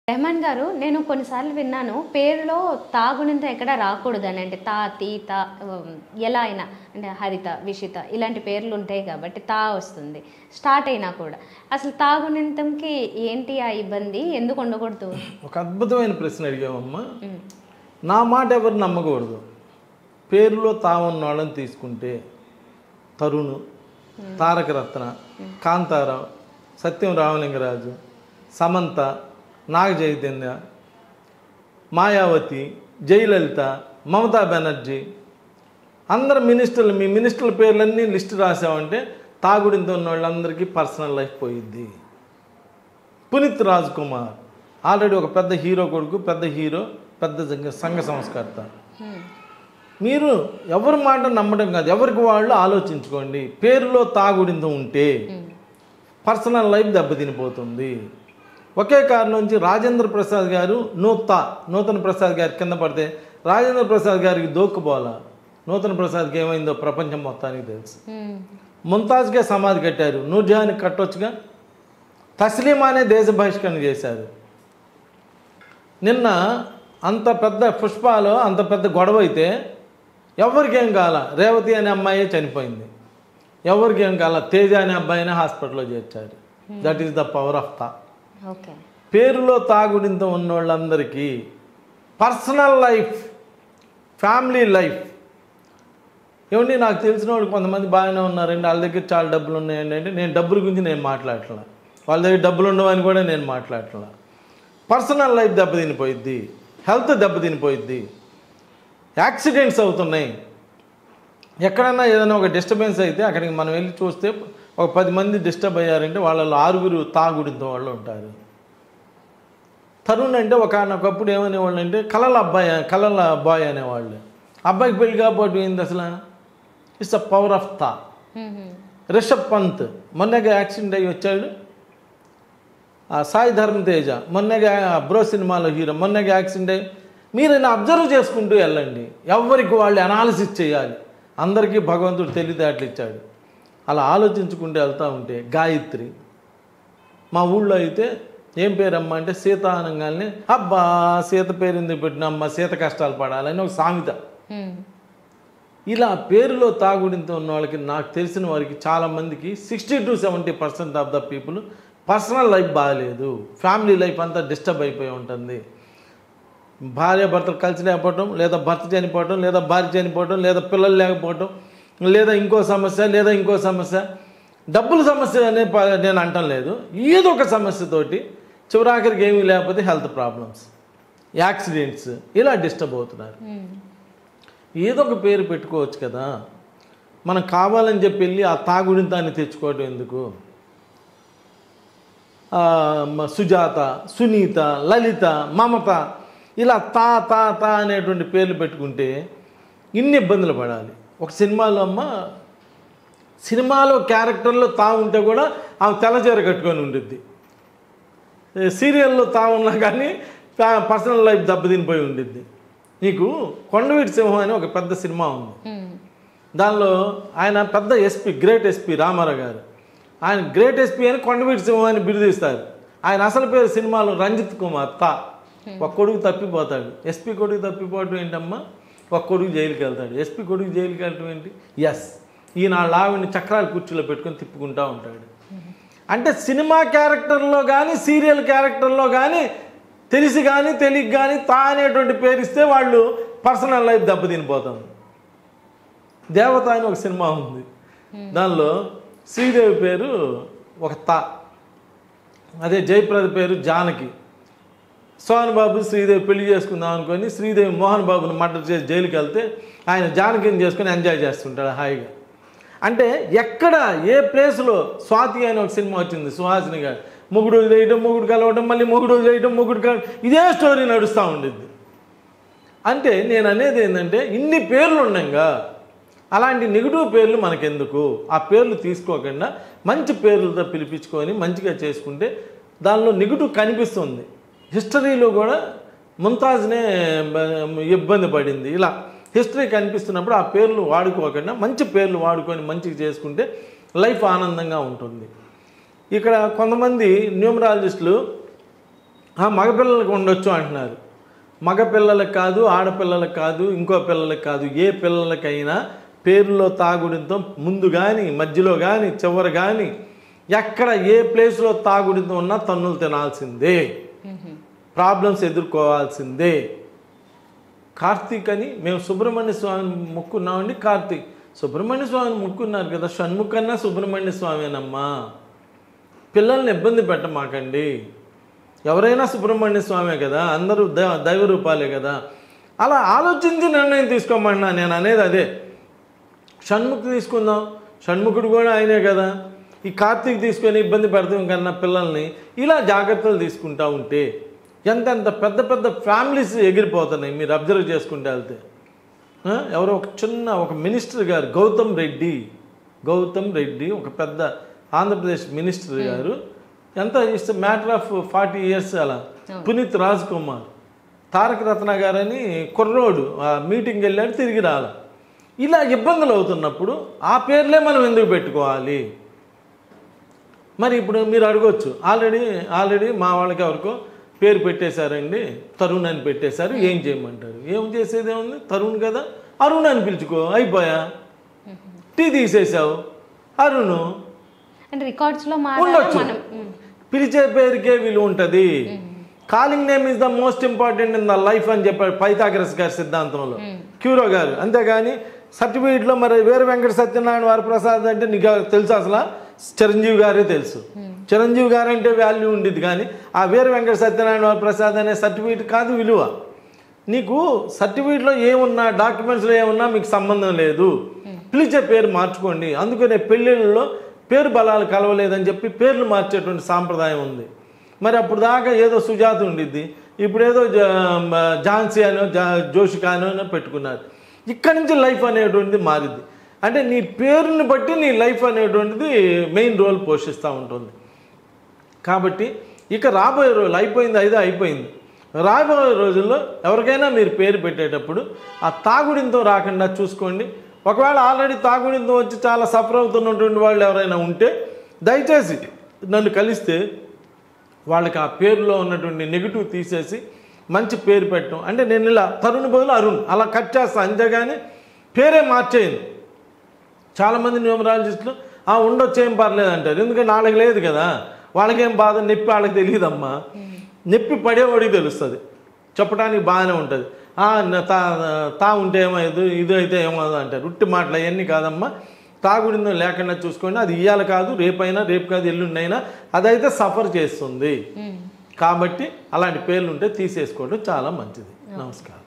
రెహమాన్ గారు, నేను కొన్నిసార్లు విన్నాను పేరులో తాగునింత ఎక్కడ రాకూడదని. అంటే తా, తీ, తా ఎలా అయినా అంటే హరిత, విషిత ఇలాంటి పేర్లు ఉంటాయి కాబట్టి తా వస్తుంది స్టార్ట్ అయినా కూడా. అసలు తాగునింతంకి ఏంటి ఆ ఇబ్బంది? ఎందుకు ఉండకూడదు? ఒక అద్భుతమైన ప్రశ్న అడిగామమ్మా. నా మాట ఎవరు నమ్మకూడదు. పేరులో తా ఉన్న వాళ్ళని తీసుకుంటే తరుణ్, తారక రత్న, కాంతారావు, సత్యం రామలింగరాజు, సమంత, నాగ చైతన్య, మాయావతి, జయలలిత, మమతా బెనర్జీ, అందరు మినిస్టర్లు, మీ మినిస్టర్ల పేర్లన్నీ లిస్ట్ రాసామంటే తాగుడింతో ఉన్న వాళ్ళందరికీ పర్సనల్ లైఫ్ పోయిద్ది. పునీత్ రాజ్ కుమార్ ఆల్రెడీ ఒక పెద్ద హీరో కొడుకు, పెద్ద హీరో, పెద్ద సంఘ సంస్కర్త. మీరు ఎవరి మాట నమ్మడం కాదు, ఎవరికి వాళ్ళు ఆలోచించుకోండి. పేరులో తాగుడింతో ఉంటే పర్సనల్ లైఫ్ దెబ్బతినిపోతుంది. ఒకే కారణం నుంచి రాజేంద్ర ప్రసాద్ గారు నూతన ప్రసాద్ గారి కింద పడితే రాజేంద్ర ప్రసాద్ గారికి దోక్కుపోవాలా. నూతన ప్రసాద్కి ఏమైందో ప్రపంచం మొత్తానికి తెలుసు. ముంతాజ్కే సమాధి కట్టారు, నూర్జహాన్కి కట్టొచ్చుగా. తస్లీమానే దేశ బహిష్కరణ చేశారు. నిన్న అంత పెద్ద పుష్పాలో అంత పెద్ద గొడవ అయితే ఎవరికేం కాల. రేవతి అనే అమ్మాయే చనిపోయింది, ఎవరికేం కాల. తేజ అనే అబ్బాయినే హాస్పిటల్లో చేర్చారు. That is the power of తా. పేరులో తాగుడింతో ఉన్న వాళ్ళందరికీ పర్సనల్ లైఫ్, ఫ్యామిలీ లైఫ్ ఏమండి. నాకు తెలిసిన వాళ్ళు కొంతమంది బాగానే ఉన్నారండి, వాళ్ళ దగ్గర చాలా డబ్బులు ఉన్నాయండి అంటే నేను డబ్బుల గురించి నేను మాట్లాడట్లా. వాళ్ళ దగ్గర డబ్బులు ఉండవని కూడా నేను మాట్లాడట్లా. పర్సనల్ లైఫ్ దెబ్బతినిపోయిద్ది, హెల్త్ దెబ్బతినిపోయిద్ది, యాక్సిడెంట్స్ అవుతున్నాయి. ఎక్కడన్నా ఏదైనా ఒక డిస్టర్బెన్స్ అయితే అక్కడికి మనం వెళ్ళి చూస్తే ఒక 10 మంది డిస్టర్బ్ అయ్యారంటే వాళ్ళలో 6 తాగుడితో వాళ్ళు ఉంటారు. తరుణ్ అంటే ఒకనొకప్పుడు ఏమనేవాళ్ళు అంటే కలల బాయ్ అనేవాళ్ళు. అబ్బాయికి పెళ్లి కాకపోవడం ఏంది అసలు? ఇట్స్ అ పవర్ ఆఫ్ తా. రిషబ్ పంత్ మొన్నగా యాక్సిడెంట్ అయ్యి వచ్చాడు. సాయి ధర్మ తేజ మొన్నగా బ్రో సినిమాలో హీరో మొన్నగా యాక్సిడెంట్ అయ్యి. మీరు అబ్జర్వ్ చేసుకుంటూ వెళ్ళండి. ఎవరికి వాళ్ళు అనాలిసిస్ చేయాలి. అందరికీ భగవంతుడు తెలివితేటలు ఇచ్చాడు. అలా ఆలోచించుకుంటూ వెళ్తూ ఉంటే గాయత్రి, మా ఊళ్ళో అయితే ఏం పేరమ్మా అంటే సీత అనగానే అబ్బా సీత పేరు ఎందుకు పెట్టినమ్మా, సీత కష్టాలు పడాలని ఒక సామెత. ఇలా పేరులో తాగుడింతో ఉన్న వాళ్ళకి, నాకు తెలిసిన వారికి చాలామందికి 60 to 70% of the people personal life బాగాలేదు. ఫ్యామిలీ లైఫ్ అంతా డిస్టర్బ్ అయిపోయి ఉంటుంది. భార్య భర్తలు కలిసి లేకపోవటం, లేదా భర్త చనిపోవటం, లేదా భార్య చనిపోవటం, లేదా పిల్లలు లేకపోవటం, లేదా ఇంకో సమస్య. డబ్బుల సమస్య అనే నేను అంటం లేదు. ఏదో ఒక సమస్యతోటి చివరాఖరికి ఏమీ లేకపోతే హెల్త్ ప్రాబ్లమ్స్, యాక్సిడెంట్స్ ఇలా డిస్టర్బ్ అవుతున్నారు. ఏదో ఒక పేరు పెట్టుకోవచ్చు కదా. మనం కావాలని చెప్పి వెళ్ళి ఆ తాగుడింతాన్ని తెచ్చుకోవటం ఎందుకు? సుజాత, సునీత, లలిత, మమత ఇలా తా తా తా అనేటువంటి పేర్లు పెట్టుకుంటే ఇన్ని ఇబ్బందులు పడాలి. ఒక సినిమాలో క్యారెక్టర్లో తా ఉంటే కూడా ఆమె తెల్లచీర కట్టుకొని ఉండిద్ది. సీరియల్లో తా ఉన్నా కానీ పర్సనల్ లైఫ్ దెబ్బతినిపోయి ఉండిద్ది. నీకు కొండవీటి సింహం అని ఒక పెద్ద సినిమా ఉంది. దానిలో ఆయన పెద్ద ఎస్పీ, గ్రేట్ ఎస్పీ రామారావు గారు. ఆయన గ్రేట్ ఎస్పీ అని కొండవీటి సింహం అని బిరుదిస్తారు. ఆయన అసలు పేరు సినిమాలో రంజిత్ కుమార్ తా. ఒక కొడుకు తప్పిపోతాడు. ఎస్పీ కొడుకు తప్పిపోవటం ఏంటమ్మా? ఒక కొడుకు జైలుకి వెళ్తాడు. ఎస్పీ కొడుకు జైలుకి వెళ్ళటం ఏంటి? ఈయన లావిని చక్రాల కుర్చీలో పెట్టుకొని తిప్పుకుంటూ ఉంటాడు. అంటే సినిమా క్యారెక్టర్లో కానీ సీరియల్ క్యారెక్టర్లో కానీ తెలిసి కానీ తెలియక కానీ తా అనేటువంటి పేరు ఇస్తే వాళ్ళు పర్సనల్ లైఫ్ దెబ్బతినిపోతుంది. దేవత అని ఒక సినిమా ఉంది. దానిలో శ్రీదేవి పేరు ఒక తా, అదే జయప్రద పేరు జానకి. సోహన్ బాబు శ్రీదేవి పెళ్లి చేసుకుందాం అనుకొని శ్రీదేవి మోహన్ బాబుని మర్డర్ చేసి జైలుకి వెళ్తే ఆయన జానకిని చేసుకొని ఎంజాయ్ చేస్తుంటాడు హాయిగా. అంటే ఎక్కడ ఏ ప్లేస్లో స్వాతి అని ఒక సినిమా వచ్చింది, సుహాసిని గారు మొగుడు వదిలేయటం, మొగుడు కలవటం, మళ్ళీ మొగుడు వదిలేయటం, మొగుడు ఇదే స్టోరీ నడుస్తూ ఉండిద్ది. అంటే నేను అనేది ఏంటంటే ఇన్ని పేర్లు ఉన్నాయిగా, అలాంటి నెగిటివ్ పేర్లు మనకెందుకు? ఆ పేర్లు తీసుకోకుండా మంచి పేర్లతో పిలిపించుకొని మంచిగా చేసుకుంటే దానిలో నెగిటివ్ కనిపిస్తుంది. హిస్టరీలో కూడా ముంతాజ్నే ఇబ్బంది పడింది. ఇలా హిస్టరీ కనిపిస్తున్నప్పుడు ఆ పేర్లు వాడుకోకుండా మంచి పేర్లు వాడుకొని మంచిగా చేసుకుంటే లైఫ్ ఆనందంగా ఉంటుంది. ఇక్కడ కొంతమంది న్యూమరాలజిస్టులు మగపిల్లలకు ఉండొచ్చు అంటున్నారు. మగపిల్లలకు కాదు, ఆడపిల్లలకు కాదు, ఇంకో పిల్లలకు కాదు, ఏ పిల్లలకైనా పేరులో తాగుడితో ముందు కానీ, మధ్యలో కానీ, చివరి కానీ, ఎక్కడ ఏ ప్లేస్లో తాగుడితో ఉన్నా తన్నులు తినాల్సిందే, ప్రాబ్లమ్స్ ఎదుర్కోవాల్సిందే. కార్తీక్ అని మేము సుబ్రహ్మణ్య స్వామిని మొక్కున్నామండి. కార్తీక్ సుబ్రహ్మణ్య స్వామిని మొక్కున్నారు కదా, షణ్ముఖన్నా సుబ్రహ్మణ్య స్వామినమ్మా. పిల్లల్ని ఇబ్బంది పెట్టమాకండి. ఎవరైనా సుబ్రహ్మణ్య స్వామే కదా, అందరూ దైవ రూపాలే కదా. అలా ఆలోచించి నిర్ణయం తీసుకోమన్నా నేను అనేది అదే. షణ్ముఖ్ తీసుకుందాం, షణ్ముఖుడు కూడా ఆయనే కదా. ఈ కార్తీక్ తీసుకొని ఇబ్బంది పెడతాం కన్నా పిల్లల్ని ఇలా జాగ్రత్తలు తీసుకుంటూ ఉంటే ఎంతెంత పెద్ద పెద్ద ఫ్యామిలీస్ ఎగిరిపోతున్నాయి మీరు అబ్జర్వ్ చేసుకుంటూ వెళ్తే. ఎవరో ఒక మినిస్టర్ గారు గౌతమ్ రెడ్డి ఒక పెద్ద ఆంధ్రప్రదేశ్ మినిస్టర్ గారు, ఎంత ఇట్స్ మ్యాటర్ ఆఫ్ 40 years అలా. పునీత్ రాజ్ కుమార్, తారక రత్న గారని కుర్రోడు మీటింగ్కి వెళ్ళాడు, తిరిగి రాల. ఇలా ఇబ్బందులు అవుతున్నప్పుడు ఆ పేర్లే మనం ఎందుకు పెట్టుకోవాలి? మరి ఇప్పుడు మీరు అడగొచ్చు, ఆల్రెడీ మా వాళ్ళకి ఎవరికో పేరు పెట్టేశారండి, తరుణ్ అని పెట్టేశారు, ఏం చేయమంటారు? ఏం చేసేది ఏముంది, తరుణ్ కదా, అరుణ్ అని పిలుచుకో, అయిపోయా. టీ తీసేసావు, అరుణ్ రికార్డ్స్లో ఉండొచ్చు. పిలిచే పేరుకే విలువ ఉంటుంది. Calling name is the most important in the life అని చెప్పాడు పైథాగరస్ గారి సిద్ధాంతంలో, క్యూరో గారు. అంతేగాని సర్టిఫికేట్లో మరి వీర వెంకట సత్యనారాయణ వరప్రసాద్ అంటే నీకు తెలుసు? అసలు చిరంజీవి గారే తెలుసు. చిరంజీవి గారు అంటే వాల్యూ ఉండేది, కానీ ఆ వీర వెంకట సత్యనారాయణ వరప్రసాద్ అనే సర్టిఫికేట్ కాదు విలువ. నీకు సర్టిఫికేట్లో ఏమున్నా, డాక్యుమెంట్స్లో ఏమున్నా మీకు సంబంధం లేదు. పిలిచే పేరు మార్చుకోండి. అందుకనే పెళ్ళిళ్ళలో పేరు బలాలు కలవలేదని చెప్పి పేర్లు మార్చేటువంటి సాంప్రదాయం ఉంది. మరి అప్పుడు దాకా ఏదో సుజాత ఉండిద్ది, ఇప్పుడు ఏదో ఝాన్సీ అనో జోషికా అనో పెట్టుకున్నారు. ఇక్కడి నుంచి లైఫ్ అనేటువంటిది మారిద్ది. అంటే నీ పేరుని బట్టి నీ లైఫ్ అనేటువంటిది మెయిన్ రోల్ పోషిస్తూ ఉంటుంది. కాబట్టి ఇక రాబోయే రోజులు అయిపోయింది. రాబోయే రోజుల్లో ఎవరికైనా మీరు పేరు పెట్టేటప్పుడు ఆ తాగుడింతో రాకుండా చూసుకోండి. ఒకవేళ ఆల్రెడీ తాగుడింతో వచ్చి చాలా సఫర్ అవుతున్నటువంటి వాళ్ళు ఎవరైనా ఉంటే దయచేసి నన్ను కలిస్తే వాళ్ళకి ఆ పేరులో ఉన్నటువంటి నెగిటివ్ తీసేసి మంచి పేరు పెట్టడం. అంటే నేను ఇలా తరుణ్ బదులు అరుణ్ అలా కట్ చేస్తాను, అంతేగాని పేరే మార్చేయండి. చాలామంది న్యూమరాలజిస్టులు ఉండొచ్చు ఏం పర్లేదు అంటారు. ఎందుకంటే వాళ్ళకి లేదు కదా, వాళ్ళకేం బాధ, నొప్పి వాళ్ళకి తెలియదమ్మా. నొప్పి పడేవాడికి తెలుస్తుంది, చెప్పడానికి బాగానే ఉంటుంది. తా ఉంటే ఏమయ్యదు, ఇది అయితే ఏమవుతుంది అంటారు. ఉట్టి మాటలు అవన్నీ కాదమ్మా. తాగుడిందో లేకుండా చూసుకోండి. అది ఇయ్యాల కాదు, రేపు కాదు, ఎల్లుండైనా అదైతే సఫర్ చేస్తుంది. కాబట్టి అలాంటి పేర్లు ఉంటే తీసేసుకోవడం చాలా మంచిది. నమస్కారం.